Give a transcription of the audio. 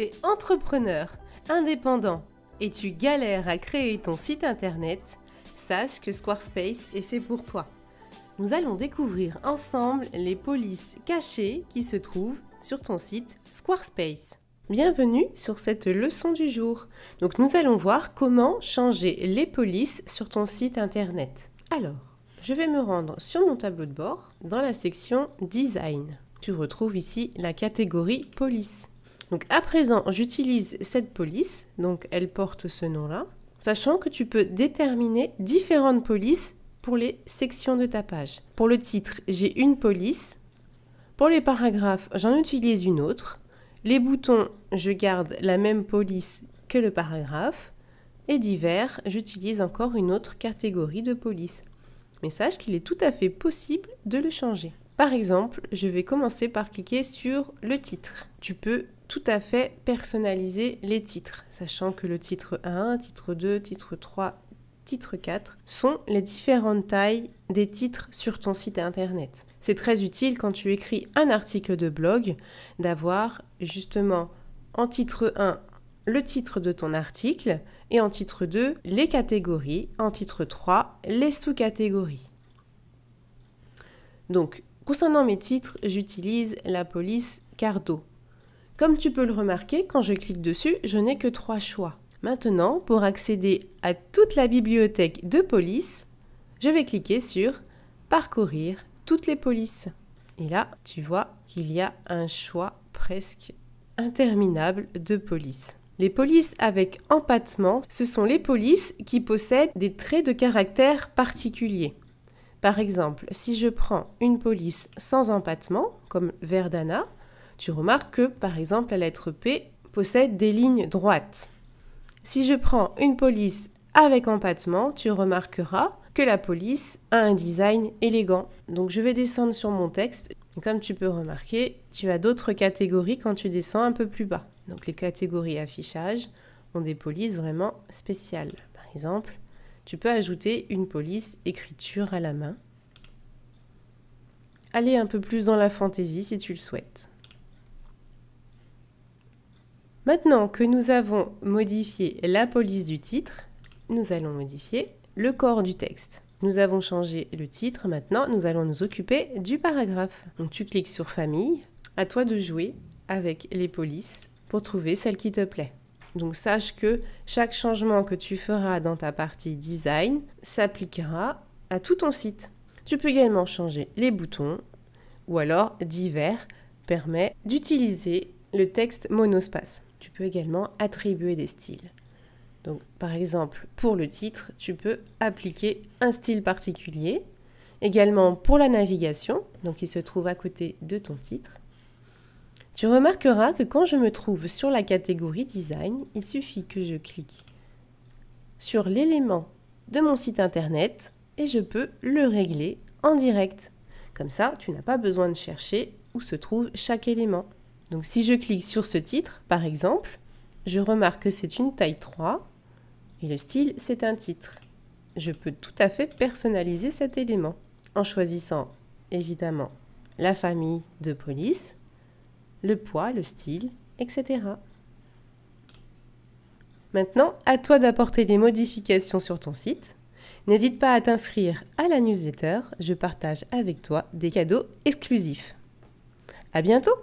es entrepreneur, indépendant et tu galères à créer ton site internet, sache que Squarespace est fait pour toi. Nous allons découvrir ensemble les polices cachées qui se trouvent sur ton site Squarespace. Bienvenue sur cette leçon du jour. Donc nous allons voir comment changer les polices sur ton site internet. Alors, je vais me rendre sur mon tableau de bord dans la section Design. Tu retrouves ici la catégorie police. Donc à présent, j'utilise cette police, donc elle porte ce nom-là, sachant que tu peux déterminer différentes polices pour les sections de ta page. Pour le titre, j'ai une police. Pour les paragraphes, j'en utilise une autre. Les boutons, je garde la même police que le paragraphe. Et divers, j'utilise encore une autre catégorie de police. Mais sache qu'il est tout à fait possible de le changer. Par exemple, je vais commencer par cliquer sur le titre. Tu peux tout à fait personnaliser les titres, sachant que le titre 1, titre 2, titre 3, titre 4 sont les différentes tailles des titres sur ton site internet. C'est très utile quand tu écris un article de blog d'avoir justement en titre 1 le titre de ton article et en titre 2 les catégories, en titre 3 les sous-catégories. Donc, concernant mes titres, j'utilise la police Cardo. Comme tu peux le remarquer, quand je clique dessus, je n'ai que 3 choix. Maintenant, pour accéder à toute la bibliothèque de polices, je vais cliquer sur « Parcourir toutes les polices ». Et là, tu vois qu'il y a un choix presque interminable de polices. Les polices avec empattement, ce sont les polices qui possèdent des traits de caractère particuliers. Par exemple, si je prends une police sans empattement, comme Verdana, tu remarques que, par exemple, la lettre P possède des lignes droites. Si je prends une police avec empattement, tu remarqueras que la police a un design élégant. Donc, je vais descendre sur mon texte. Et comme tu peux remarquer, tu as d'autres catégories quand tu descends un peu plus bas. Donc, les catégories affichage ont des polices vraiment spéciales. Par exemple, tu peux ajouter une police écriture à la main. Aller un peu plus dans la fantaisie si tu le souhaites. Maintenant que nous avons modifié la police du titre, nous allons modifier le corps du texte. Nous avons changé le titre, maintenant nous allons nous occuper du paragraphe. Donc tu cliques sur Famille, à toi de jouer avec les polices pour trouver celle qui te plaît. Donc sache que chaque changement que tu feras dans ta partie Design s'appliquera à tout ton site. Tu peux également changer les boutons ou alors Divers permet d'utiliser le texte monospace. Tu peux également attribuer des styles. Donc, par exemple, pour le titre, tu peux appliquer un style particulier. Également pour la navigation, donc il se trouve à côté de ton titre. Tu remarqueras que quand je me trouve sur la catégorie Design, il suffit que je clique sur l'élément de mon site internet et je peux le régler en direct. Comme ça, tu n'as pas besoin de chercher où se trouve chaque élément. Donc si je clique sur ce titre, par exemple, je remarque que c'est une taille 3 et le style, c'est un titre. Je peux tout à fait personnaliser cet élément en choisissant évidemment la famille de police, le poids, le style, etc. Maintenant, à toi d'apporter des modifications sur ton site. N'hésite pas à t'inscrire à la newsletter, je partage avec toi des cadeaux exclusifs. À bientôt!